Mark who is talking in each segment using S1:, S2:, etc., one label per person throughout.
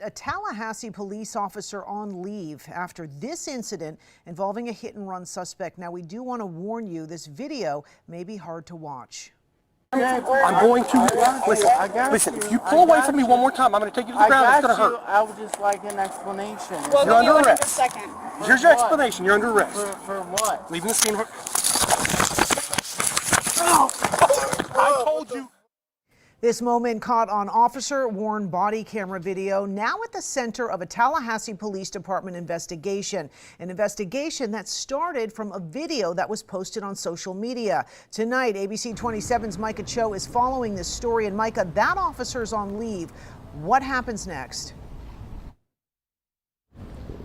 S1: A Tallahassee police officer on leave after this incident involving a hit-and-run suspect. Now, we do want to warn you, this video may be hard to watch.
S2: I'm going to listen. If you pull away from me one more time, I'm going to take you to the ground. It's going to hurt.
S3: I would just like an explanation.
S1: Well,
S2: you're under arrest.
S1: A second.
S2: Here's your explanation. You're under arrest.
S3: For what?
S2: Leaving the scene. I told you.
S1: This moment caught on officer-worn body camera video, now at the center of a Tallahassee Police Department investigation. An investigation that started from a video that was posted on social media. Tonight, ABC 27's Micah Cho is following this story. And Micah, that officer's on leave. What happens next?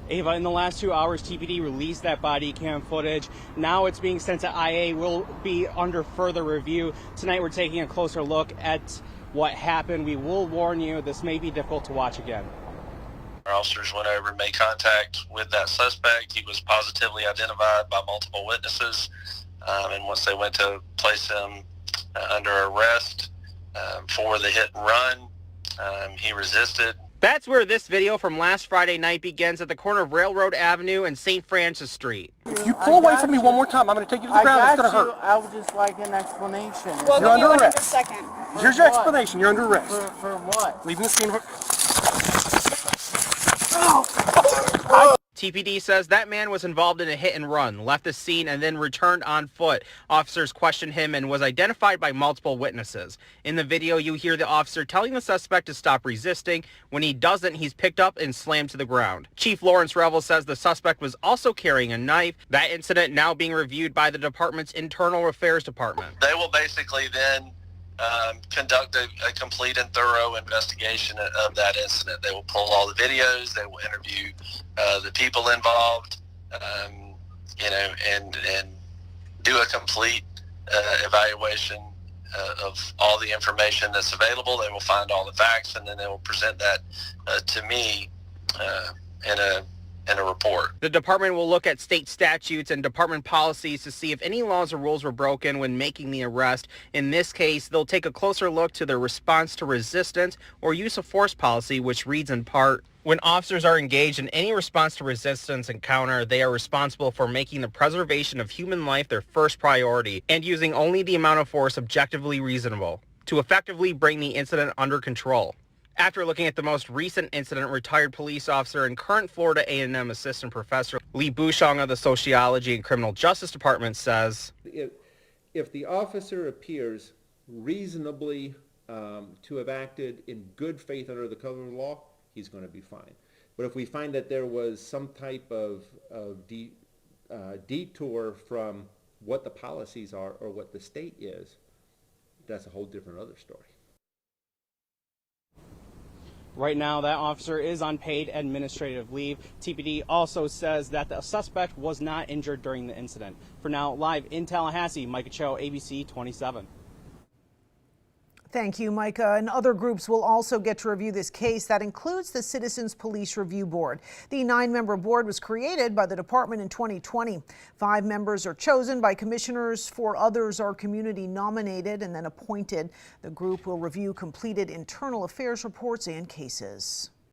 S4: Ava, in the last 2 hours, TPD released that body cam footage. Now it's being sent to IA, will be under further review. Tonight we're taking a closer look at what happened. We will warn you, this may be difficult to watch again.
S5: Our officers went over and made contact with that suspect. He was positively identified by multiple witnesses. And once they went to place him under arrest for the hit and run, he resisted.
S6: That's where this video from last Friday night begins, at the corner of Railroad Avenue and St. Francis Street.
S2: If you pull away from me one more time, I'm going to take you to the ground. It's going to hurt.
S3: I would just like an explanation.
S1: Well,
S2: you're under arrest.
S1: A second.
S2: Here's your explanation. You're under arrest.
S3: For what?
S2: Leaving the scene.
S6: TPD says that man was involved in a hit and run, left the scene, and then returned on foot. Officers questioned him and was identified by multiple witnesses. In the video, you hear the officer telling the suspect to stop resisting. When he doesn't, he's picked up and slammed to the ground. Chief Lawrence Revel says the suspect was also carrying a knife. That incident now being reviewed by the department's Internal Affairs Department.
S5: They will basically then conduct a complete and thorough investigation of that incident. They will pull all the videos. They will interview the people involved, and do a complete evaluation of all the information that's available. They will find all the facts, and then they will present that to me in a report.
S6: The department will look at state statutes and department policies to see if any laws or rules were broken when making the arrest. In this case, they'll take a closer look to their response to resistance or use of force policy, which reads in part, when officers are engaged in any response to resistance encounter, they are responsible for making the preservation of human life their first priority and using only the amount of force objectively reasonable to effectively bring the incident under control. After looking at the most recent incident, retired police officer and current Florida A&M assistant professor Lee Bouchong of the Sociology and Criminal Justice Department says,
S7: if the officer appears reasonably to have acted in good faith under the cover of the law, he's going to be fine. But if we find that there was some type of detour from what the policies are or what the state is, that's a whole different other story.
S4: Right now, that officer is on paid administrative leave. TPD also says that the suspect was not injured during the incident. For now, live in Tallahassee, Micah Cho, ABC 27.
S1: Thank you, Micah. And other groups will also get to review this case. That includes the Citizens Police Review Board. The 9-member board was created by the department in 2020. 5 members are chosen by commissioners. 4 others are community nominated and then appointed. The group will review completed internal affairs reports and cases.